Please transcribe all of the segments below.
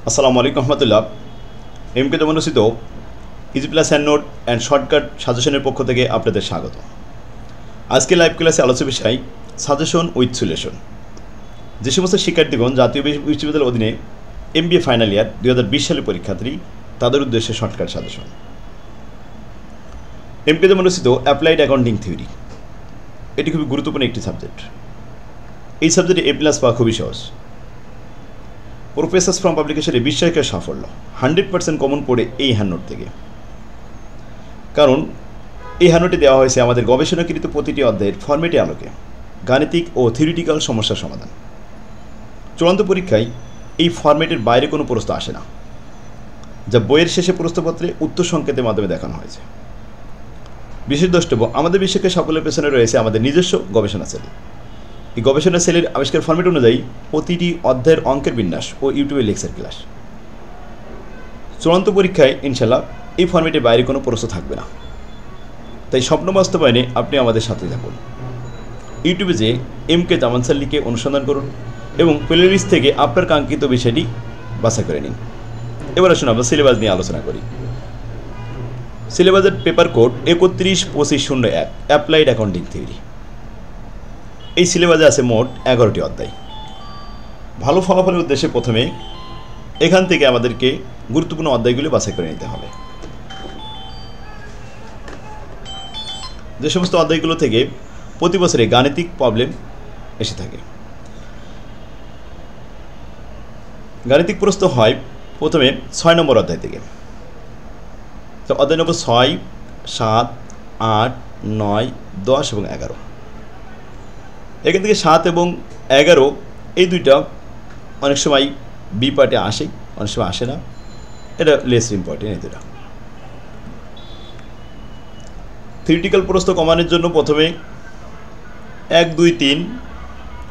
আসসালামু আলাইকুম রহমতুল্লাহ। এমকে অনুষ্ঠিত easy plus hand note and shortcut সাজেশনের পক্ষ থেকে আপনাদের স্বাগত। আজকে লাইভ ক্লাসে আলোচ্য বিষয় সাজেশন উইথ সলিউশন। যে সমস্ত শিক্ষার্থীগণ জাতীয় বিশ্ববিদ্যালয়ের অধীনে MBA ফাইনাল ইয়ার 2020 সালের পরীক্ষার্থী তাদের উদ্দেশ্যে শর্টকাট সাজেশন। এমকে অনুষ্ঠিত অ্যাপ্লাইড অ্যাকাউন্টিং থিওরি, এটি খুবই গুরুত্বপূর্ণ একটি সাবজেক্ট। এই সাবজেক্টে A+ পাওয়া খুবই সহজ। প্রফেসর্স ফ্রম পাবলিকেশনের বিস্ময়কর সাফল্য, 100% কমন পড়ে এই হ্যান্ডনোট থেকে। কারণ এই হ্যান্ডনোটে দেওয়া হয়েছে আমাদের গবেষণাকৃত প্রতিটি অধ্যায়ের ফরম্যাটে আলোকে গাণিতিক ও থিওরিটিক্যাল সমস্যার সমাধান। চূড়ান্ত পরীক্ষায় এই ফরম্যাটের বাইরে কোনো প্রশ্ন আসে না, যা বইয়ের শেষে প্রশ্নপত্রে উত্তর সংকেতের মাধ্যমে দেখানো হয়েছে। বিশেষ দ্রষ্টব্য, আমাদের বিশ্বকে সাফল্যের পেছনে রয়েছে আমাদের নিজস্ব গবেষণা সেল। এই গবেষণা সেলের আবিষ্কার ফরম্যাট অনুযায়ী প্রতিটি অধ্যায়ের অঙ্কের বিন্যাস ও ইউটিউবে লেকচার ক্লাস। চূড়ান্ত পরীক্ষায় ইনশাল্লাহ এই ফরম্যাটের বাইরে কোনো প্রশ্ন থাকবে না। তাই স্বপ্ন বাস্তবায়নে আপনি আমাদের সাথে থাকুন। ইউটিউবে যে MK জামান স্যার লিখে অনুসন্ধান করুন এবং প্লে লিস্ট থেকে আপনার কাঙ্ক্ষিত বিষয়টি বাছাই করে নিন। এবার আসুন আমরা সিলেবাস নিয়ে আলোচনা করি। সিলেবাসের paper code 31-2501 applied accounting theory. এই সিলেবাসে আছে মোট 11টি অধ্যায়। ভালো ফলাফলের উদ্দেশ্যে প্রথমে এখান থেকে আমাদেরকে গুরুত্বপূর্ণ অধ্যায়গুলি বাছাই করে নিতে হবে। যে সমস্ত অধ্যায়গুলো থেকে প্রতি বছরে গাণিতিক প্রবলেম এসে থাকে। গাণিতিক প্রশ্ন হয় প্রথমে 6 নম্বর অধ্যায় থেকে। তো অধ্যায় নম্বর 6, 7, 8, 9, 10 এবং 11। এখান থেকে 7 এবং 11 এই দুইটা অনেক সময় বি পার্টে আসে, অনেক সময় আসে না। এটা লেস ইম্পর্টেন্ট। এই দুটা থিওরিটিক্যাল প্রশ্ন কমানোর জন্য প্রথমে 1, 2, 3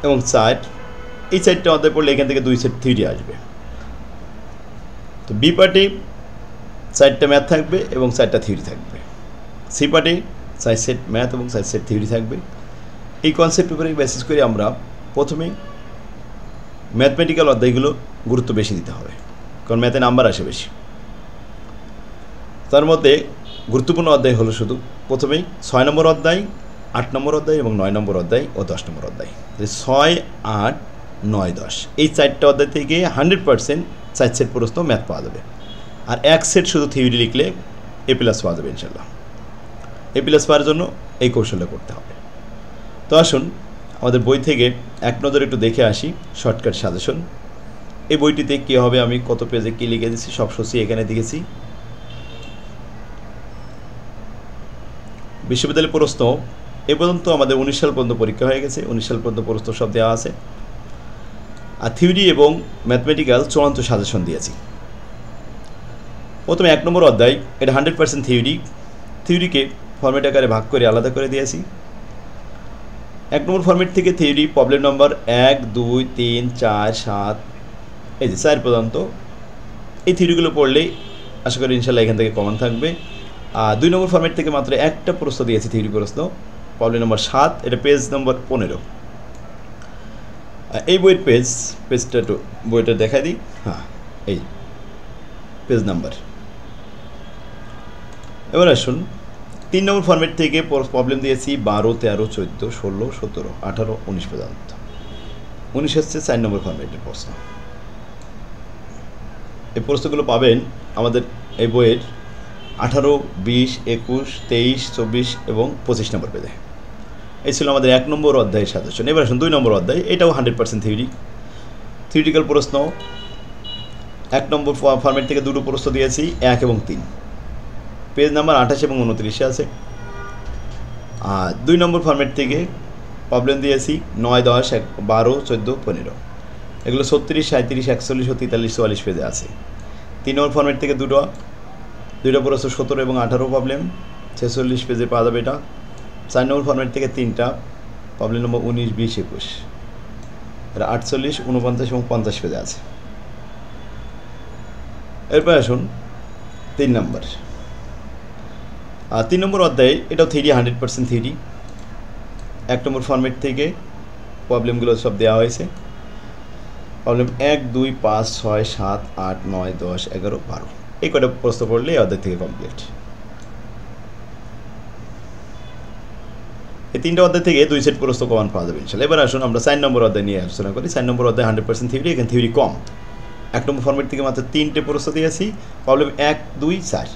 এবং 4 এই 4টা অধ্যায় পড়লে এখান থেকে 2 সেট থিওরি আসবে। তো বি পার্টে 4টা ম্যাথ থাকবে এবং 4টা থিওরি থাকবে। সি পার্টে 4 সেট ম্যাথ এবং 4 সেট থিওরি থাকবে। এই কনসেপ্ট উপরে বেসিস করে আমরা প্রথমে ম্যাথমেটিক্যাল অধ্যায়গুলো গুরুত্ব বেশি দিতে হবে, কারণ ম্যাথে নাম্বার আসে বেশি। তার মধ্যে গুরুত্বপূর্ণ অধ্যায় হলো শুধু প্রথমেই 6 নম্বর অধ্যায়, 8 নম্বর অধ্যায় এবং 9 নম্বর অধ্যায় ও 10 নম্বর অধ্যায়। 6, 8, 9, 10 এই 4টা অধ্যায় থেকে 100% 4 সেট প্রশ্ন ম্যাথ পাওয়া যাবে। আর 1 সেট শুধু থিওরি লিখলে A+ পাওয়া যাবে ইনশাল্লাহ। A+ পাওয়ার জন্য এই কৌশলটা করতে হবে। তো আসুন আমাদের বই থেকে এক নজরে একটু দেখে আসি শর্টকাট সাজেশন। এই বইটিতে কী হবে, আমি কত পেজে কী লিখে দিচ্ছি সব সত্যি এখানে দিয়েছি। বিশ্ববিদ্যালয়ের প্রশ্ন এ পর্যন্ত আমাদের 19 সাল পর্যন্ত পরীক্ষা হয়ে গেছে। 19 সাল পর্যন্ত প্রশ্ন সব দেওয়া আছে। আর থিওরি এবং ম্যাথমেটিক্যাল চূড়ান্ত সাজেশন দিয়েছি। প্রথমে 1 নম্বর অধ্যায়, এটা 100% থিওরি। থিওরিকে ফরম্যাট আকারে ভাগ করে আলাদা করে দিয়েছি। 1 নম্বর ফরম্যাট থেকে থিওরি প্রবলেম নম্বর 1, 2, 3, 4, 7 এই যে 4 পর্যন্ত এই থিওরিগুলো পড়লেই আশা করি ইনশাল্লাহ এখান থেকে কমন থাকবে। আর 2 নম্বর ফরম্যাট থেকে মাত্র একটা প্রশ্ন দিয়েছি, থিওরি প্রশ্ন, প্রবলেম নম্বর 7, এটা পেজ নম্বর 15। এই বইয়ের পেজটা একটু বইটা দেখা দিই। হ্যাঁ, এই পেজ নাম্বার। এবার আসুন 3 নম্বর ফরম্যাট থেকে প্রবলেম দিয়েছি 12, 13, 14, 16, 17, 18, 19 পর্যন্ত। 19 হচ্ছে 4 নম্বর ফরম্যাটের প্রশ্ন। এই প্রশ্নগুলো পাবেন আমাদের এই বইয়ের 18, 20, 21, 23, 24 এবং 25 নম্বর পেজে। এই ছিল আমাদের 1 নম্বর অধ্যায়ের সাজেশন। এবার আসুন 2 নম্বর অধ্যায়, এটাও 100% থিওরি। থিওরিটিক্যাল প্রশ্ন 1 নম্বর ফরম্যাট থেকে 2টো প্রশ্ন দিয়েছি, 1 এবং 3, পেজ নাম্বার 28 এবং 29 আছে। আর 2 নম্বর ফরম্যাট থেকে প্রবলেম দিয়েছি 9, 10, 12, 14, 15, এগুলো 36, 37, 41, 43, 44 পেজে আছে। 3 নম্বর ফরম্যাট থেকে দুটো প্রশ্ন 17 এবং 18 প্রবলেম 46 পেজে পাওয়া যাবে এটা। 4 নম্বর ফরম্যাট থেকে 3টা প্রবলেম নম্বর 19, 20, 21, এটা 48, 49 এবং 50 পেজে আছে। এরপর আসুন 3 নম্বর। আর 3 নম্বর অধ্যায়ে এটাও থিওরি, 100% থিওরি। 1 নম্বর ফরম্যাট থেকে প্রবলেমগুলো সব দেওয়া হয়েছে। প্রবলেম 1 2 5 6 7 8 9 10 11 12 এই কটা প্রশ্ন পড়লে এই অধ্যায় থেকে কমপ্লিট। এই তিনটা অধ্যায় থেকে 2 সেট প্রশ্ন কমন পাওয়া যাবে ইনশাআল্লাহ। এবার আসুন আমরা 4 নম্বর অধ্যায় নিয়ে আলোচনা করি। 4 নম্বর অধ্যায় 100% থিওরি, এখানে থিওরি কম। 1 নম্বর ফরম্যাট থেকে মাত্র 3টে প্রশ্ন দিয়েছি, প্রবলেম 1 2 4।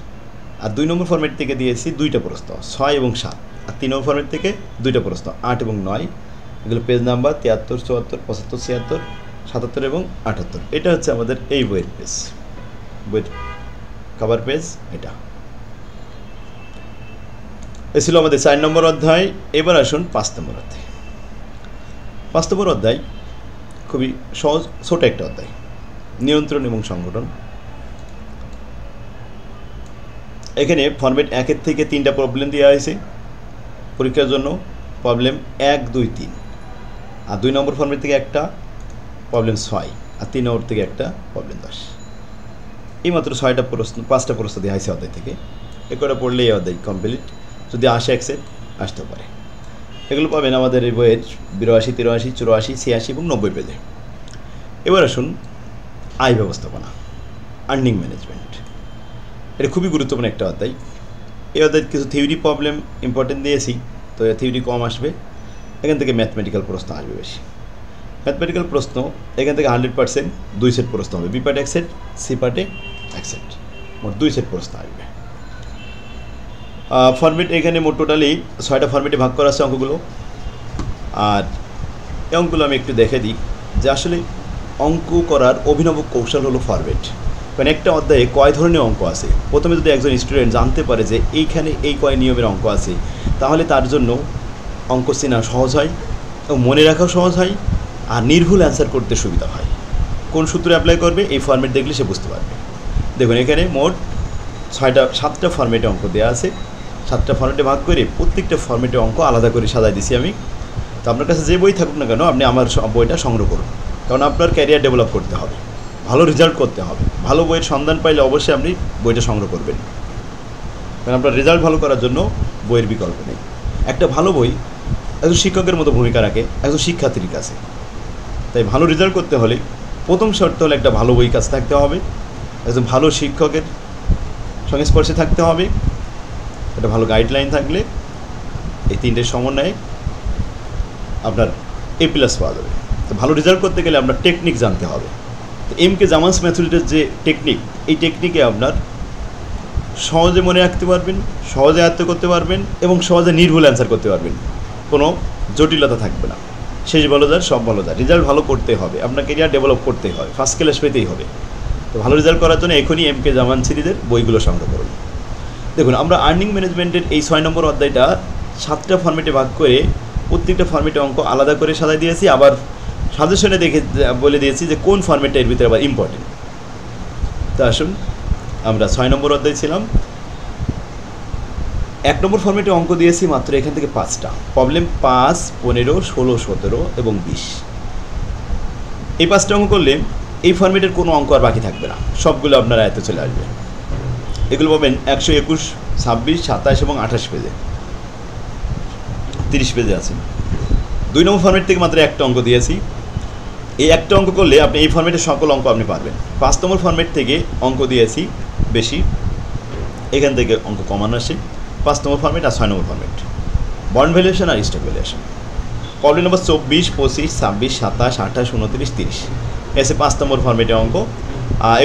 আর 2 নম্বর ফরম্যাট থেকে দিয়েছি 2টা প্রশ্ন 6 এবং 7। আর 3 নম্বর ফরম্যাট থেকে 2টা প্রশ্ন 8 এবং 9। এগুলো পেজ নাম্বার 73 74 75 76 77 এবং 78। এটা হচ্ছে আমাদের এই বইয়ের পেজ, বইয়ের কভার পেজ এটা। এ ছিল আমাদের 4 নম্বর অধ্যায়। এবার আসুন 5 নম্বর অধ্যায়। 5 নম্বর অধ্যায় খুবই সহজ, ছোট একটা অধ্যায়, নিয়ন্ত্রণ এবং সংগঠন। এখানে ফরম্যাট 1 থেকে 3টা প্রবলেম দেওয়া হয়েছে পরীক্ষার জন্য, প্রবলেম 1 2 3। আর 2 নম্বর ফরম্যাট থেকে একটা প্রবলেম 6, আর 3 নম্বর থেকে একটা প্রবলেম 10। এই মাত্র 6টা প্রশ্ন, 5টা প্রশ্ন দেওয়া হয়েছে অধ্যায় থেকে। এ কটা পড়লেই এই অধ্যায় কমপ্লিট, যদি আসে অ্যাকসেপ্ট আসতে পারে। এগুলো পাবেন আমাদের এই বইয়ের 82 83 84 86 এবং 90 পেজে। এবার আসুন আয় ব্যবস্থাপনা, আর্নিং ম্যানেজমেন্ট। এটা খুবই গুরুত্বপূর্ণ একটা অধ্যায়। এই অধ্যায় কিছু থিওরি প্রবলেম ইম্পর্টেন্ট দিয়েছি, তো থিওরি কম আসবে, এখান থেকে ম্যাথমেটিক্যাল প্রশ্ন আসবে বেশি। ম্যাথমেটিক্যাল প্রশ্ন এখান থেকে 100% 2 সেট প্রশ্ন হবে, বি পার্টে 1 সেট, সি পার্টে 1 সেট, মোট 2 সেট প্রশ্ন আসবে। ফরম্যাট এখানে মোট টোটালি 6টা ফরম্যাটে ভাগ করা আছে অঙ্কগুলো। আর এই অঙ্কগুলো আমি একটু দেখে দিই যে আসলে অঙ্ক করার অভিনব কৌশল হলো ফরম্যাট। কারণ একটা অধ্যায়ে কয় ধরনের অঙ্ক আছে, প্রথমে যদি একজন স্টুডেন্ট জানতে পারে যে এইখানে এই কয় নিয়মের অঙ্ক আছে, তাহলে তার জন্য অঙ্ক চেনা সহজ হয় এবং মনে রাখাও সহজ হয়, আর নির্ভুল অ্যান্সার করতে সুবিধা হয়। কোন সূত্র অ্যাপ্লাই করবে এই ফরম্যাট দেখলে সে বুঝতে পারবে। দেখুন এখানে মোট 7টা ফরম্যাটে অঙ্ক দেওয়া আছে। 7টা ফরম্যাটে ভাগ করে প্রত্যেকটা ফরম্যাটে অঙ্ক আলাদা করে সাজাই দিছি আমি। তো আপনার কাছে যে বই থাকুক না কেন, আপনি আমার বইটা সংগ্রহ করুন, কারণ আপনার ক্যারিয়ার ডেভেলপ করতে হবে, ভালো রেজাল্ট করতে হবে। ভালো বইয়ের সন্ধান পাইলে অবশ্যই আপনি বইটা সংগ্রহ করবেন, কারণ আপনার রেজাল্ট ভালো করার জন্য বইয়ের বিকল্প নেই। একটা ভালো বই একজন শিক্ষকের মতো ভূমিকা রাখে একজন শিক্ষার্থীর কাছে। তাই ভালো রেজাল্ট করতে হলে প্রথম শর্ত হলে একটা ভালো বই কাছে থাকতে হবে, একজন ভালো শিক্ষকের সংস্পর্শে থাকতে হবে, একটা ভালো গাইডলাইন থাকলে এই 3টের সমন্বয়ে আপনার A+ পাওয়া যাবে। তো ভালো রেজাল্ট করতে গেলে আপনার টেকনিক জানতে হবে। তো MK জামানস মেথডের যে টেকনিক, এই টেকনিকে আপনার সহজে মনে রাখতে পারবেন, সহজে আয়ত্ত করতে পারবেন এবং সহজে নির্ভুল অ্যান্সার করতে পারবেন, কোনো জটিলতা থাকবে না। শেষ ভালো যার সব ভালো যার, রেজাল্ট ভালো করতে হবে, আপনার ক্যারিয়ার ডেভেলপ করতেই হবে, ফার্স্ট ক্লাস পেতেই হবে। তো ভালো রেজাল্ট করার জন্য এখনই MK জামান সিরিজের বইগুলো সংগ্রহ করুন। দেখুন আমরা আর্নিং ম্যানেজমেন্টের এই 6 নম্বর অধ্যায়টা 7টা ফরম্যাটে ভাগ করে প্রত্যেকটা ফরম্যাটে অঙ্ক আলাদা করে সাজাই দিয়েছি, আবার সাজেশনে দেখে বলে দিয়েছি যে কোন ফরম্যাটটা এর ভিতরে আবার ইম্পর্টেন্ট। তো আসুন আমরা 6 নম্বর অধ্যায় ছিলাম। 1 নম্বর ফরম্যাটে অঙ্ক দিয়েছি মাত্র এখান থেকে 5টা, প্রবলেম 5 15 16 17 এবং 20। এই 5টা অঙ্ক করলে এই ফরম্যাটের কোনো অঙ্ক আর বাকি থাকবে না, সবগুলো আপনার আয়ত্তে চলে আসবে। এগুলো পাবেন 121 26 27 এবং 28 পেজে, 30 পেজে আছে। 2 নম্বর ফরম্যাট থেকে মাত্র একটা অঙ্ক দিয়েছি, এই একটা অঙ্ক করলে আপনি এই ফরম্যাটের সকল অঙ্ক আপনি পারবেন। 5 নম্বর ফরম্যাট থেকে অঙ্ক দিয়েছি বেশি, এখান থেকে অঙ্ক কমানো আসে। 5 নম্বর ফরম্যাট আর 6 নম্বর ফরম্যাট, বন্ড ভ্যালুয়েশন আর স্টক ভ্যালুয়েশন। প্রবলেম নম্বর 24 25 26 27 28 29 30 এসে 5 নম্বর ফরম্যাটে অঙ্ক।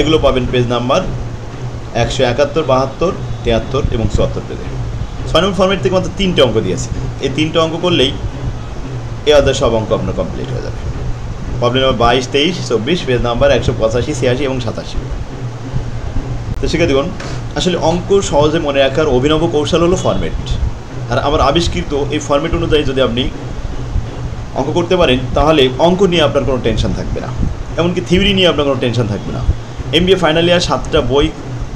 এগুলো পাবেন পেজ নাম্বার 171 72 73 এবং 74 পেজে। 6 নম্বর ফরম্যাট থেকে মাত্র 3টে অঙ্ক দিয়েছি, এই 3টে অঙ্ক করলেই এই অধ্যায় সব অঙ্ক আপনার কমপ্লিট হয়ে যাবে। প্রবলেম নম্বর 22 23 24 পেজ নাম্বার 185 86 এবং 87। তো শিখে দেখুন আসলে অঙ্ক সহজে মনে রাখার অভিনব কৌশল হলো ফরম্যাট। আর আমার আবিষ্কৃত এই ফরম্যাট অনুযায়ী যদি আপনি অঙ্ক করতে পারেন, তাহলে অঙ্ক নিয়ে আপনার কোনো টেনশন থাকবে না, এমনকি থিওরি নিয়ে আপনার কোনো টেনশন থাকবে না। MBA ফাইনাল ইয়ার 7টা বই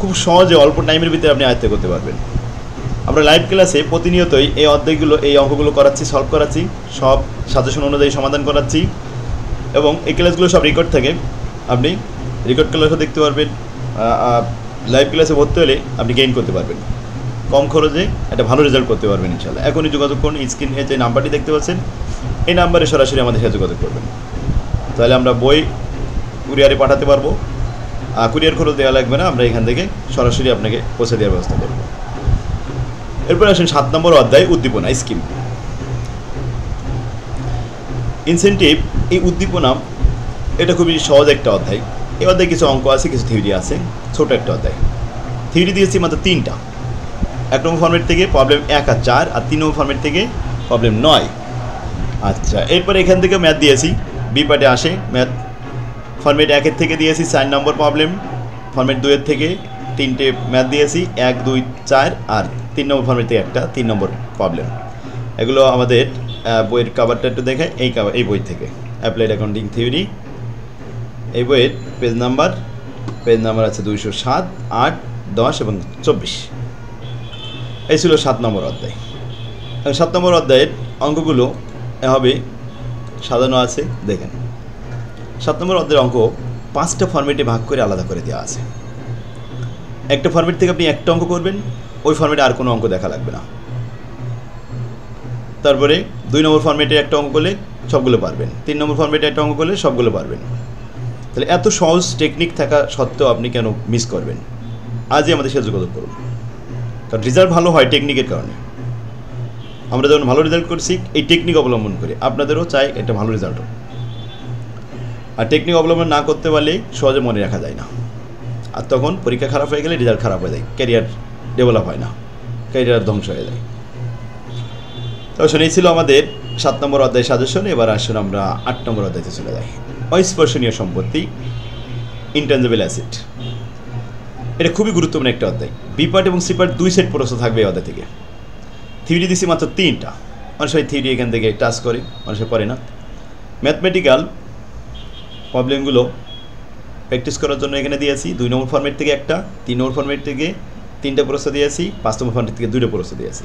খুব সহজে অল্প টাইমের ভিতরে আপনি আয়ত্ত করতে পারবেন। আমরা লাইভ ক্লাসে প্রতিনিয়তই এই অধ্যায়গুলো, এই অঙ্কগুলো করাচ্ছি, সলভ করাচ্ছি, সব সাজেশন অনুযায়ী সমাধান করাচ্ছি, এবং এই ক্লাসগুলো সব রেকর্ড থাকে, আপনি রেকর্ড ক্লাসও দেখতে পারবেন। লাইভ ক্লাসে ভর্তি হলে আপনি গেইন করতে পারবেন, কম খরচে একটা ভালো রেজাল্ট করতে পারবেন ইনশাআল্লাহ। এখনই যোগাযোগ করুন, স্ক্রিনে যে নাম্বারটি দেখতে পাচ্ছেন এই নাম্বারে সরাসরি আমাদের সাথে যোগাযোগ করবেন, তাহলে আমরা বই কুরিয়ারে পাঠাতে পারবো। কুরিয়ার খরচ দেওয়া লাগবে না, আমরা এখান থেকে সরাসরি আপনাকে পৌঁছে দেওয়ার ব্যবস্থা করব। এরপর আসেন 7 নম্বর অধ্যায়, উদ্দীপনা স্কিম। ইনসেন্টিভ, এই উদ্দীপনা এটা খুবই সহজ একটা অধ্যায়। এই অধ্যায়ে কিছু অঙ্ক আছে, কিছু থিওরি আছে, ছোট একটা অধ্যায়। থিওরি দিয়েছি মাত্র 3টা। 1 নম্বর ফর্মেট থেকে প্রবলেম 1 আর 4, আর 3 নম্বর ফর্মেট থেকে প্রবলেম 9। আচ্ছা, এরপর এখান থেকে ম্যাথ দিয়েছি, বি পার্টে আসে ম্যাথ। ফর্মেট 1-এর থেকে দিয়েছি 4 নম্বর প্রবলেম, ফর্মেট 2-এর থেকে 3টে ম্যাথ দিয়েছি, 1, 2, 4, আর 3 নম্বর ফর্মেট থেকে একটা 3 নম্বর প্রবলেম। এগুলো আমাদের বইয়ের কাভারটা একটু দেখে, এই বই থেকে অ্যাপ্লাইড অ্যাকাউন্টিং থিওরি, এই বইয়ের পেজ নাম্বার আছে 207, 8, 10 এবং 24। এই ছিল 7 নম্বর অধ্যায়। 7 নম্বর অধ্যায়ের অঙ্কগুলো এভাবে সাজানো আছে, দেখেন। 7 নম্বর অধ্যায়ের অঙ্ক 5টা ফর্মেটে ভাগ করে আলাদা করে দেওয়া আছে। একটা ফর্মেট থেকে আপনি একটা অঙ্ক করবেন, ওই ফর্মেটে আর কোনো অঙ্ক দেখা লাগবে না। তারপরে 2 নম্বর ফর্মেটে একটা অঙ্ক করলে সবগুলো পারবেন, 3 নম্বর ফর্মেটে একটা অঙ্ক করলে সবগুলো পারবেন। তাহলে এত সহজ টেকনিক থাকা সত্ত্বেও আপনি কেন মিস করবেন? আজই আমাদের সাথে যোগাযোগ করুন, কারণ রেজাল্ট ভালো হয় টেকনিকের কারণে। আমরা যখন ভালো রেজাল্ট করছি এই টেকনিক অবলম্বন করে, আপনাদেরও চাই একটা ভালো রেজাল্ট হোক। আর টেকনিক অবলম্বন না করতে পারলে সহজে মনে রাখা যায় না, আর তখন পরীক্ষা খারাপ হয়ে গেলে রেজাল্ট খারাপ হয়ে যায়, ক্যারিয়ার ডেভেলপ হয় না, ক্যারিয়ার ধ্বংস হয়ে যায়। তো এই ছিল আমাদের 7 নম্বর অধ্যায় সাজেশন। এবার আসুন আমরা 8 নম্বর অধ্যায়তে চলে যাই, অস্পর্শনীয় সম্পত্তি, ইনট্যাঞ্জিবল অ্যাসেট। এটা খুবই গুরুত্বপূর্ণ একটা অধ্যায়। বি পার্ট এবং সি পার্ট 2 সেট প্রশ্ন থাকবে এই অধ্যায় থেকে। থিওরি দিছি মাত্র 3টা, মানুষ ওই থিওরি এখান থেকে টাচ করে, মানুষে করে না। ম্যাথমেটিক্যাল প্রবলেমগুলো প্র্যাকটিস করার জন্য এখানে দিয়েছি 2 নম্বর ফর্মেট থেকে একটা, 3 নম্বর ফর্মেট থেকে 3টা প্রশ্ন দিয়েছি, 5 নম্বর ফর্মেট থেকে 2টা প্রশ্ন দিয়েছি।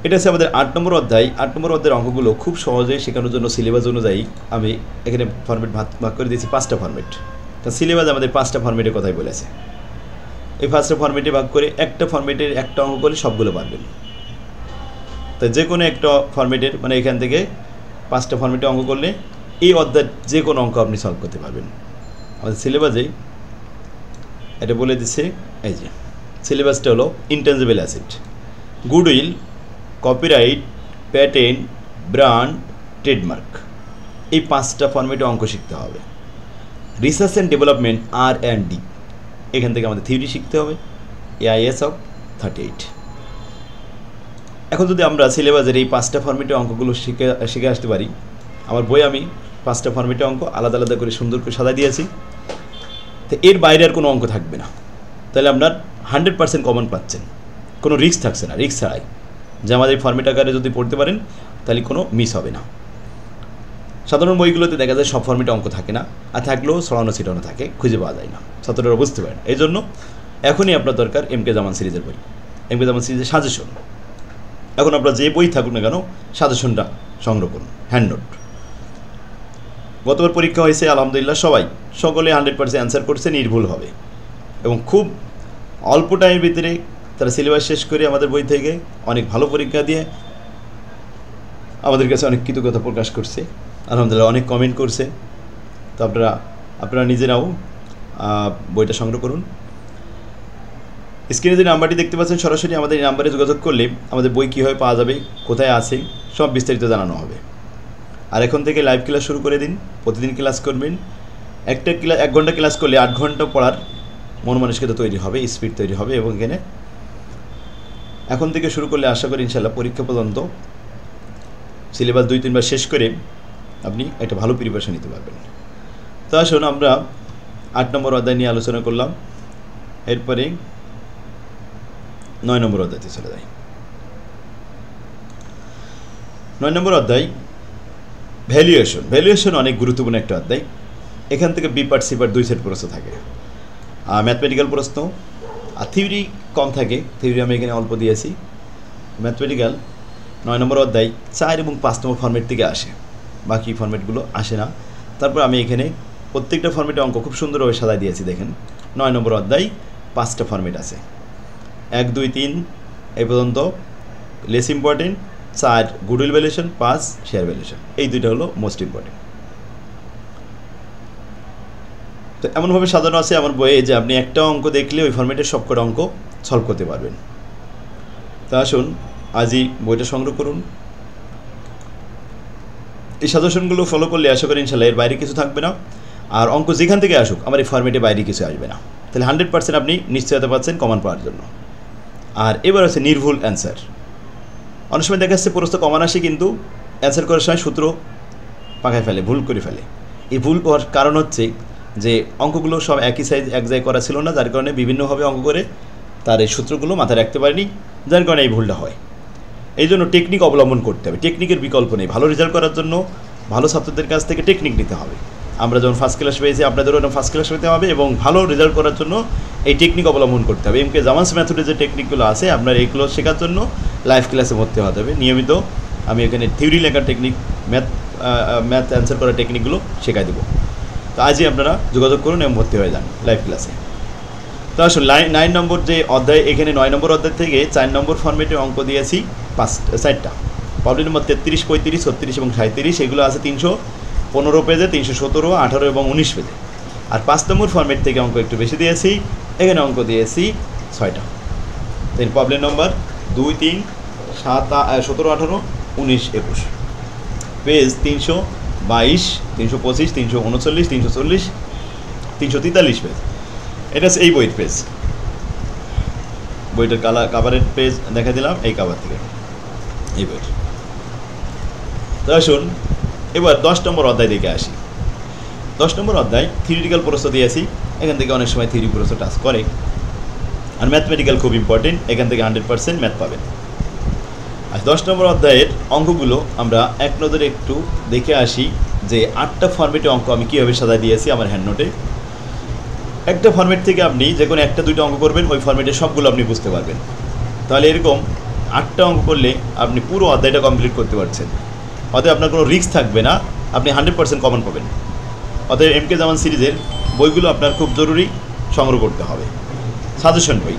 এটা হচ্ছে আমাদের 8 নম্বর অধ্যায়। 8 নম্বর অধ্যায়ের অঙ্কগুলো খুব সহজে শেখানোর জন্য সিলেবাস অনুযায়ী আমি এখানে ফর্মেট ভাগ করে দিয়েছি 5টা ফর্মেট। তা সিলেবাস আমাদের 5টা ফর্মেটের কথাই বলেছে। এই 5টা ফর্মেটে ভাগ করে একটা ফর্মেটের একটা অঙ্ক করলে সবগুলো পারবেন। তাই যে কোনো একটা ফর্মেটের, মানে এখান থেকে 5টা ফর্মেটে অঙ্ক করলে এই অধ্যায়ের যে কোনো অঙ্ক আপনি সলভ করতে পারবেন। আমাদের সিলেবাসে এটা বলে দিচ্ছে, এই যে সিলেবাসটা হলো intangible asset, goodwill, copyright, patent, brand, trademark. এই 5টা ফর্মেটে অঙ্ক শিখতে হবে। রিসার্চ অ্যান্ড ডেভেলপমেন্ট R&D, এখান থেকে আমাদের থিওরি শিখতে হবে, AIS অফ 38। এখন যদি আমরা সিলেবাসের এই 5টা ফর্মেটে অঙ্কগুলো শিখে আসতে পারি, আমার বই আমি 5টা ফর্মেটে অঙ্ক আলাদা আলাদা করে সুন্দর করে সাজাই দিয়েছি, তো এর বাইরে আর কোনো অঙ্ক থাকবে না। তাহলে আপনার 100% কমন পাচ্ছেন, কোনো রিস্ক থাকছে না। রিস্ক ছাড়াই যে আমাদের এই ফর্মেট আকারে যদি পড়তে পারেন তাহলে কোনো মিস হবে না। সাধারণ বইগুলোতে দেখা যায় সব ফর্মেটে অঙ্ক থাকে না, আর থাকলেও ছড়ানো ছিটানো থাকে, খুঁজে পাওয়া যায় না, ছাত্ররা বুঝতে পারেন। এই জন্য এখনই আপনার দরকার MK জামান সিরিজের বই, MK জামান সিরিজের সাজেশন। এখন আপনার যে বই থাকুক না কেন, সাজেশনটা সংগ্রহ করুন, হ্যান্ড নোট। গতবার পরীক্ষা হয়েছে আলহামদুলিল্লাহ, সকলে 100% অ্যান্সার করছে নির্ভুল হবে, এবং খুব অল্প টাইমের ভিতরে তারা সিলেবাস শেষ করে আমাদের বই থেকে অনেক ভালো পরীক্ষা দিয়ে আমাদের কাছে অনেক কৃতজ্ঞতা প্রকাশ করছে, আলহামদুলিল্লাহ অনেক কমেন্ট করছে। তো আপনারা নিজেরাও বইটা সংগ্রহ করুন। স্ক্রিনে যে নাম্বারটি দেখতে পাচ্ছেন, সরাসরি আমাদের এই নাম্বারে যোগাযোগ করলে আমাদের বই কীভাবে পাওয়া যাবে, কোথায় আছে, সব বিস্তারিত জানানো হবে। আর এখন থেকে লাইভ ক্লাস শুরু করে দিন, প্রতিদিন ক্লাস করবেন। 1 ঘন্টা ক্লাস করলে 8 ঘন্টা পড়ার মন মানসিকতা তৈরি হবে, স্পিড তৈরি হবে, এবং এখানে এখন থেকে শুরু করলে আশা করি ইনশাল্লাহ পরীক্ষা পর্যন্ত সিলেবাস 2-3 বার শেষ করে আপনি একটা ভালো প্রিপারেশন নিতে পারবেন। তো আসুন আমরা 8 নম্বর অধ্যায় নিয়ে আলোচনা করলাম, এরপরে 9 নম্বর অধ্যায়তে চলে যাই। 9 নম্বর অধ্যায় ভ্যালুয়েশন অনেক গুরুত্বপূর্ণ একটা অধ্যায়। এখান থেকে B part C part 2 set প্রশ্ন থাকে, ম্যাথমেটিক্যাল প্রশ্ন, আর থিওরি কম থাকে, থিওরি আমি এখানে অল্প দিয়েছি। ম্যাথমেটিক্যাল 9 নম্বর অধ্যায় 4 এবং 5 নম্বর ফর্মেট থেকে আসে, বাকি ফর্মেটগুলো আসে না। তারপর আমি এখানে প্রত্যেকটা ফর্মেটে অঙ্ক খুব সুন্দরভাবে সাজাই দিয়েছি। দেখেন 9 নম্বর অধ্যায় 5টা ফর্মেট আছে, 1, 2, 3 এই পর্যন্ত less important, 4 goodwill valuation, 5 share valuation. এই দুইটা হলো মোস্ট ইম্পর্টেন্ট। তো এমনভাবে সাজানো আছে আমার বইয়ে যে আপনি একটা অঙ্ক দেখলে ওই ফরম্যাটের সবকটা অঙ্ক সলভ করতে পারবেন। তা আসুন আজই বইটা সংগ্রহ করুন। এই সাজেশনগুলো ফলো করলে আশা করি ইনশাল্লাহ এর বাইরে কিছু থাকবে না, আর অঙ্ক যেখান থেকে আসুক আমার এই ফরম্যাটে বাইরে কিছু আসবে না। তাহলে 100% আপনি নিশ্চয়তা পাচ্ছেন কমন পাওয়ার জন্য। আর এবার আছে নির্ভুল অ্যান্সার। অনেক সময় দেখা যাচ্ছে প্রশ্ন কমন আসে কিন্তু অ্যান্সার করার সময় সূত্র পাকায় ফেলে, ভুল করে ফেলে। এই ভুল হওয়ার কারণ হচ্ছে যে অঙ্কগুলো সব একই সাইজ এক জায়গায় করা ছিল না, যার কারণে বিভিন্নভাবে অঙ্ক করে তার এই সূত্রগুলো মাথায় রাখতে পারেনি, যার কারণে এই ভুলটা হয়। এই জন্য টেকনিক অবলম্বন করতে হবে, টেকনিকের বিকল্প নেই। ভালো রেজাল্ট করার জন্য ভালো ছাত্রদের কাছ থেকে টেকনিক নিতে হবে। আমরা যেমন ফার্স্ট ক্লাস পেয়েছি আপনাদেরও এরকম ফার্স্ট ক্লাস পেতে হবে, এবং ভালো রেজাল্ট করার জন্য এই টেকনিক অবলম্বন করতে হবে। এমকে জামান্স মেথডে যে টেকনিকগুলো আছে আপনার এইগুলো শেখার জন্য লাইভ ক্লাসে ভর্তি হতে হবে নিয়মিত। আমি এখানে থিওরি লেখার টেকনিক, ম্যাথ অ্যান্সার করার টেকনিকগুলো শেখাই দেবো। তো আজই আপনারা যোগাযোগ করুন এবং ভর্তি হয়ে যান লাইভ ক্লাসে। তো আসলে 9 নম্বর যে অধ্যায়, এখানে 9 নম্বর অধ্যায় থেকে 4 নম্বর ফরম্যাটে অঙ্ক দিয়েছি 4টা। প্রবলেম নম্বর 33, 35, 36 এবং 37। এগুলো আছে 315 পেজে, 317, 18 এবং 19 পেজে। আর 5 নম্বর ফরম্যাট থেকে অঙ্ক একটু বেশি দিয়েছি, এখানে অঙ্ক দিয়েছি 6টা। দেন প্রবলেম নম্বর 2, 3, 7, 17, 18, 19, 21, পেজ 322, 325, 339, 340, 343 পেজ। এটা এই বইয়ের পেজ, বইটার কাভারের পেজ দেখা দিলাম এই কাভার থেকে এই বইটা। তো আসুন এবার 10 নম্বর অধ্যায় দেখে আসি। 10 নম্বর অধ্যায় থিওরিটিক্যাল প্রশ্ন দিয়েছি, এখান থেকে অনেক সময় থিওরি প্রশ্ন টাচ করে। আর ম্যাথমেটিক্যাল খুব ইম্পর্টেন্ট, এখান থেকে 100% ম্যাথ পাবেন। আর 10 নম্বর অধ্যায়ের অঙ্কগুলো আমরা এক নজরে একটু দেখে আসি যে 8টা ফরম্যাটে অঙ্ক আমি কীভাবে সাজায় দিয়েছি আমার হ্যান্ড নোটে। একটা ফরম্যাট থেকে আপনি যে কোনো 1-2টা অঙ্ক করবেন, ওই ফরম্যাটে সবগুলো আপনি বুঝতে পারবেন। তাহলে এরকম 8টা অঙ্ক করলে আপনি পুরো অধ্যায়টা কমপ্লিট করতে পারছেন। অতএব আপনার কোনো রিস্ক থাকবে না, আপনি 100% কমন পাবেন। অতএব এমকে জামান সিরিজের বইগুলো আপনার খুব জরুরি সংগ্রহ করতে হবে। সাজেশন বই,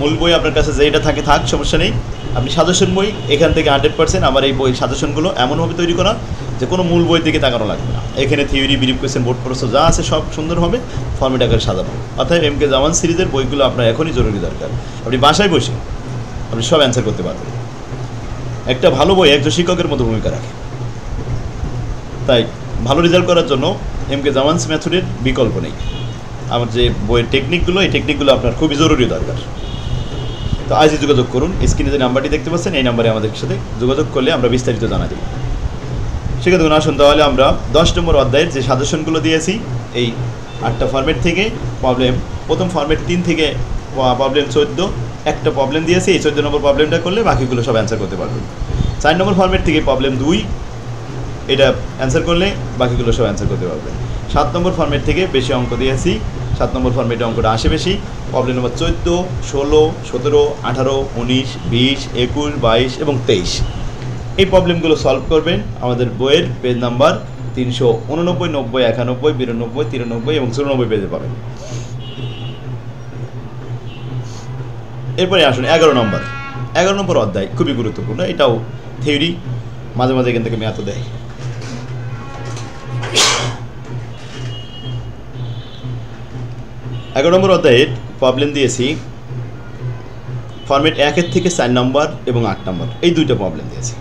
মূল বই আপনার কাছে যেটা থাকে থাক, সমস্যা নেই। আপনি সাজেশন বই এখান থেকে 100% আমার এই বই সাজেশনগুলো এমনভাবে তৈরি করা যে কোনো মূল বই দিকে তাকানো লাগবে না। এখানে থিওরি, ব্রিফ কোয়েশ্চেন, বোর্ড প্রশ্ন যা আছে সব সুন্দরভাবে ফর্মেট আকারে সাজানো। অর্থাৎ এমকে জামান সিরিজের বইগুলো আপনার এখনই জরুরি দরকার। আপনি বাসায় বসে আপনি সব অ্যান্সার করতে পারবেন। একটা ভালো বই একজন শিক্ষকের মতো ভূমিকা রাখে। তাই ভালো রেজাল্ট করার জন্য এমকে জামানস মেথডের বিকল্প নেই। আমার যে বইয়ের টেকনিকগুলো, এই টেকনিকগুলো আপনার খুবই জরুরি দরকার। তো আজই যোগাযোগ করুন, স্ক্রিনে যে নাম্বারটি দেখতে পাচ্ছেন এই নাম্বারে আমাদের সাথে যোগাযোগ করলে আমরা বিস্তারিত জানা দেব। সেক্ষেত্রে আসুন তাহলে আমরা 10 নম্বর অধ্যায়ের যে সাজেশনগুলো দিয়েছি এই 8টা ফরম্যাট থেকে প্রবলেম, প্রথম ফরম্যাট 3 থেকে প্রবলেম 14, একটা প্রবলেম দিয়েছি। এই 14 নম্বর প্রবলেমটা করলে বাকিগুলো সব অ্যান্সার করতে পারবেন। 4 নম্বর ফরম্যাট থেকে প্রবলেম 2, এটা অ্যান্সার করলে বাকিগুলো সব অ্যান্সার করতে পারবেন। 7 নম্বর ফরম্যাট থেকে বেশি অঙ্ক দিয়েছি, 7 নম্বর ফরম্যাটে অঙ্কটা আসে বেশি। প্রবলেম নম্বর 14, 16, 17, 18, 19, 20, 21, 22 এবং 23। এই প্রবলেমগুলো সলভ করবেন আমাদের বইয়ের পেজ নাম্বার 389, 90, 91, 92, 93 এবং 94 পেজে পাবেন। এরপরে আসুন 11 নম্বর অধ্যায়, খুবই গুরুত্বপূর্ণ। এটাও থিওরি, মাঝে মাঝে এখান থেকে ম্যাথও দেয়। 11 নম্বর অধ্যায়ের প্রবলেম দিয়েছি ফরম্যাট 1 থেকে 4 নম্বর এবং 8 নম্বর, এই দুইটা প্রবলেম দিয়েছি।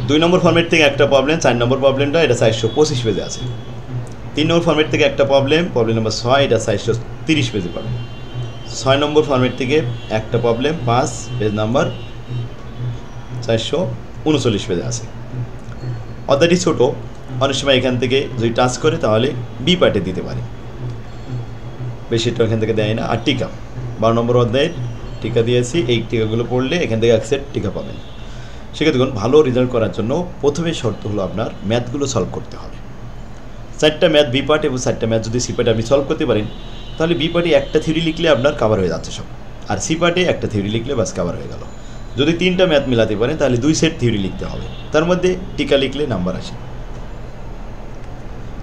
2 নম্বর ফরম্যাট থেকে একটা প্রবলেম, 4 নম্বর প্রবলেমটা এটা 425 পেজে আছে। 3 নম্বর ফরম্যাট থেকে একটা প্রবলেম নম্বর 6, এটা 430 পেজে পাবেন। 6 নম্বর ফরম্যাট থেকে একটা প্রবলেম 5, পেজ নাম্বার 439 পেজে আছে। অধ্যায়টি ছোটো, অনেক সময় এখান থেকে যদি টাচ করে তাহলে বি পার্টে দিতে পারে, বেশিটা এখান থেকে দেয় না। আর টিকা 12 নম্বর অধ্যায়ের টিকা দিয়েছি, এই টিকাগুলো পড়লে এখান থেকে 1 সেট টিকা পাবেন। সেক্ষেত্রে দেখুন ভালো রেজাল্ট করার জন্য প্রথমে শর্ত হলো আপনার ম্যাথগুলো সলভ করতে হবে। 4টা ম্যাথ বি পার্ট এবং 4টা ম্যাথ যদি সি পার্টে আপনি সলভ করতে পারেন তাহলে বি পার্টে একটা থিওরি লিখলে আপনার কভার হয়ে যাচ্ছে সব, আর সি পার্টে একটা থিওরি লিখলে বাস কভার হয়ে গেল। যদি 3টা ম্যাথ মিলাতে পারেন তাহলে 2 সেট থিওরি লিখতে হবে, তার মধ্যে টিকা লিখলে নাম্বার আসে।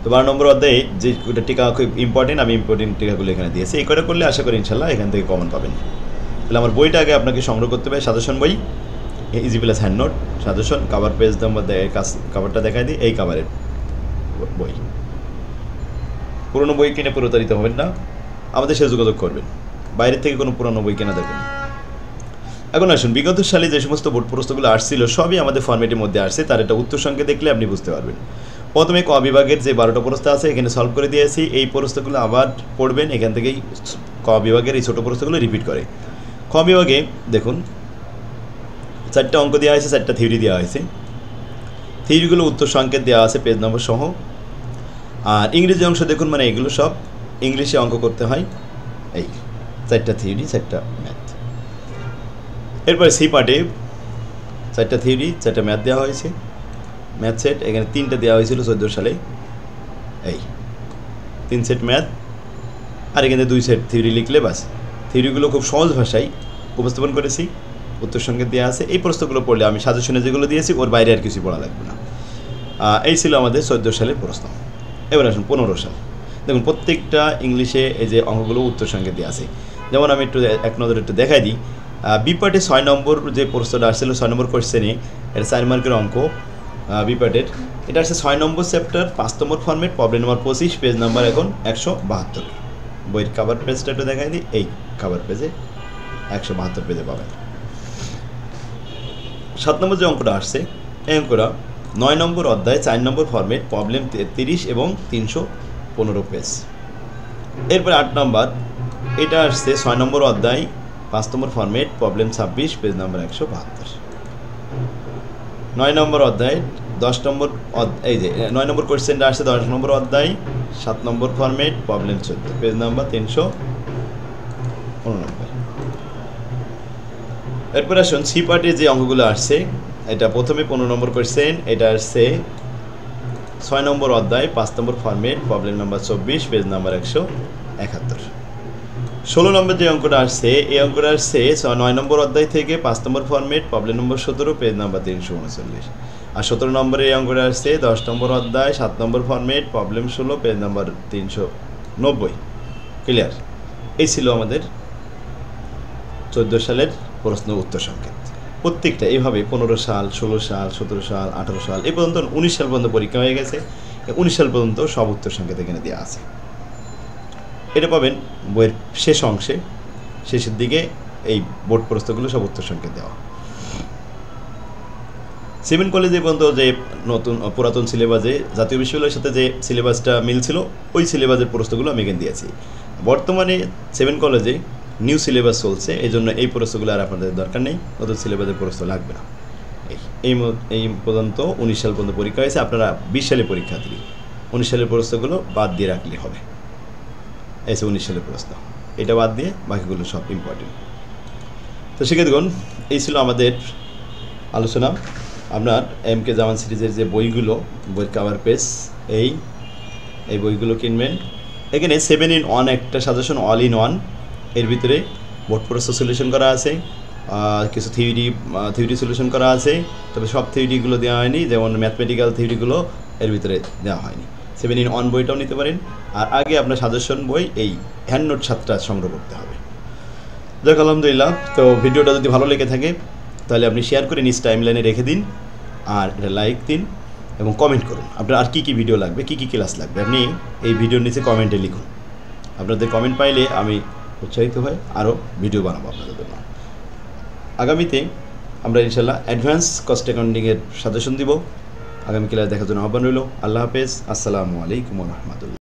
তো 12 নম্বর অধ্যায়ে যে ওটা টিকা খুব ইম্পর্টেন্ট, আমি ইম্পর্টেন্ট টিকাগুলো এখানে দিয়েছি। এই কটা করলে আশা করি ইনশাল্লাহ এখান থেকে কমন পাবেন। তাহলে আমার বইটা আগে আপনাকে সংগ্রহ করতে হবে, সাজেশন বই, easy plus hand note, suggestion, cover page number, কাভারটা দেখাই দিই, এই কাভারের বই। পুরনো বই কিনে প্রতারিত হবেন না, আমাদের সাথে যোগাযোগ করবেন, বাইরে থেকে কোনো পুরনো বই কেনা দরকার নেই। এখন আসুন, বিগত সালে যে সমস্ত বোর্ড প্রশ্নগুলো আসছিল সবই আমাদের ফরম্যাটের মধ্যে আসছে, তার একটা উত্তর সংখ্যা দেখলে আপনি বুঝতে পারবেন। প্রথমে ক বিভাগের যে 12টা প্রশ্ন আছে এখানে সলভ করে দিয়েছি, এই প্রশ্নগুলো আবার পড়বেন, এখান থেকেই ক বিভাগের এই ছোটো প্রশ্নগুলো রিপিট করে। খ বিভাগে দেখুন 4টা অঙ্ক দেওয়া হয়েছে, 4টা থিওরি দেওয়া হয়েছে, থিওরিগুলো উত্তর সংকেত দেওয়া আছে পেজ নম্বর সহ। আর ইংরেজি অংশ দেখুন, মানে এগুলো সব ইংলিশে অঙ্ক করতে হয়, এই 4টা থিওরি 4টা ম্যাথ। এরপরে সি পার্টে 4টা থিওরি 4টা ম্যাথ দেওয়া হয়েছে, ম্যাথ সেট এখানে 3টা দেওয়া হয়েছিল 14 সালে, এই 3 সেট ম্যাথ, আর এখানে 2 সেট থিওরি লিখলে বাস। থিওরিগুলো খুব সহজ ভাষায় উপস্থাপন করেছি, উত্তর সংকেত দেওয়া আছে। এই প্রশ্নগুলো পড়লে আমি সাজেশনে যেগুলো দিয়েছি ওর বাইরে আর কিছু পড়া লাগবে না। এই ছিল আমাদের 14 সালের প্রশ্ন। এবার আসুন 15 সাল। দেখুন প্রত্যেকটা ইংলিশে এই যে অঙ্কগুলো উত্তর সংকেত দেওয়া আছে। যেমন আমি একটু এক নজরে একটু দেখাই দিই। বি পার্টে 6 নম্বর যে প্রশ্নটা আসছিল, 6 নম্বর কোয়েশ্চেনে, এটা 4 মার্কের অঙ্ক বি পার্টের। এটা আসছে 6 নম্বর চ্যাপ্টার 5 নম্বর ফর্মেট, প্রবলেম নম্বর 25, পেজ নাম্বার এখন 172। বইয়ের কাভার পেজটা একটু দেখাই দিই, এই কাভার পেজে 172 পেজে পাবেন। 7 নম্বর যে অঙ্কটা আসছে, এই অঙ্কটা 9 নম্বর অধ্যায় 4 নম্বর ফর্মেট, প্রবলেম 33 এবং 315 পেজ। এরপরে 8 নম্বর, এটা আসছে 6 নম্বর অধ্যায় 5 নম্বর ফর্মেট, প্রবলেম 26, পেজ নাম্বার 172। 9 নম্বর অধ্যায় 10 নম্বর, এই যে 9 নম্বর কোয়েশ্চেনটা আসছে 10 নম্বর অধ্যায় 7 নম্বর ফর্মেট, প্রবলেম 14, পেজ নাম্বার 389। এরপর আসুন সি পার্টে যে অঙ্কগুলো আসছে, এটা প্রথমে 15 নম্বর কোয়েশ্চেন, এটা আসছে 6 নম্বর অধ্যায় 5 নম্বর format, problem number 24, page number 171। 16 নম্বর যে অঙ্কটা আসছে, এই অঙ্কটা আসছে 9 নম্বর অধ্যায় থেকে 5 নম্বর ফর্মেট, প্রবলেম নম্বর 17, পেজ নাম্বার 339। আর 17 নম্বরে এই অঙ্কটা আসছে 10 নম্বর অধ্যায় 7 নম্বর format, problem 16, page number 390। Clear? এই ছিল আমাদের 14 সালের প্রশ্ন উত্তর সংকেত। প্রত্যেকটা এইভাবে 15 সাল, 16 সাল, 17 সাল, 18 সাল, এই পর্যন্ত 19 সাল পর্যন্ত পরীক্ষা হয়ে গেছে। 19 সাল পর্যন্ত সব উত্তর সংকেত এখানে দেওয়া আছে। এটা পাবেন বইয়ের শেষ অংশে, শেষের দিকে এই বোর্ড প্রশ্নগুলো সব উত্তর সংকেত দেওয়া। 7 কলেজে পর্যন্ত যে নতুন পুরাতন সিলেবাসে জাতীয় বিশ্ববিদ্যালয়ের সাথে যে সিলেবাসটা মিলছিল, ওই সিলেবাসের প্রশ্নগুলো আমি এখানে দিয়েছি। বর্তমানে 7 কলেজে নিউ সিলেবাস চলছে, এই জন্য এই প্রশ্নগুলো আর আপনাদের দরকার নেই, নতুন সিলেবাসের প্রশ্ন লাগবে না। এই পর্যন্ত 19 সাল পর্যন্ত পরীক্ষা হয়েছে, আপনারা 20 সালে পরীক্ষা দিন, 19 সালের প্রশ্নগুলো বাদ দিয়ে রাখলে হবে। এই 19 সালের প্রশ্ন, এটা বাদ দিয়ে বাকিগুলো সব ইম্পর্টেন্ট। তো শিক্ষার্থীগণ, এই ছিল আমাদের আলোচনা। আপনার MK জামান সিরিজের যে বইগুলো, বইয়ের কাভার পেজ, এই বইগুলো কিনবেন। এখানে 7 in 1 একটা সাজেশন, অল ইন ওয়ান। এর ভিতরে বোর্ড প্রশ্ন সলিউশন করা আছে, কিছু থিওরি সলিউশন করা আছে, তবে সব থিওরিগুলো দেওয়া হয়নি, যেমন ম্যাথমেটিক্যাল থিওরিগুলো এর ভিতরে দেওয়া হয়নি। 7 in 1 বইটাও নিতে পারেন। আর আগে আপনার সাজেশন বই এই হ্যান্ড নোট 7টা সংগ্রহ করতে হবে। যাক, আলহামদুলিল্লাহ। তো ভিডিওটা যদি ভালো লেগে থাকে তাহলে আপনি শেয়ার করে নিজ টাইমলাইনে রেখে দিন, আর এটা লাইক দিন এবং কমেন্ট করুন আপনার আর কী ভিডিও লাগবে, কী ক্লাস লাগবে, আপনি এই ভিডিওর নিচে কমেন্টে লিখুন। আপনাদের কমেন্ট পাইলে আমি উৎসাহিত হই আরও ভিডিও বানাবো আপনাদের জন্য। আগামীতে আমরা ইনশাল্লাহ অ্যাডভান্স কস্ট অ্যাকাউন্টিংয়ের সাজেশন দিব। আগামী ক্লাস দেখার জন্য আহ্বান রইল। আল্লাহ হাফেজ, আসসালামু আলাইকুম ওয়া রাহমাতুল্লাহ।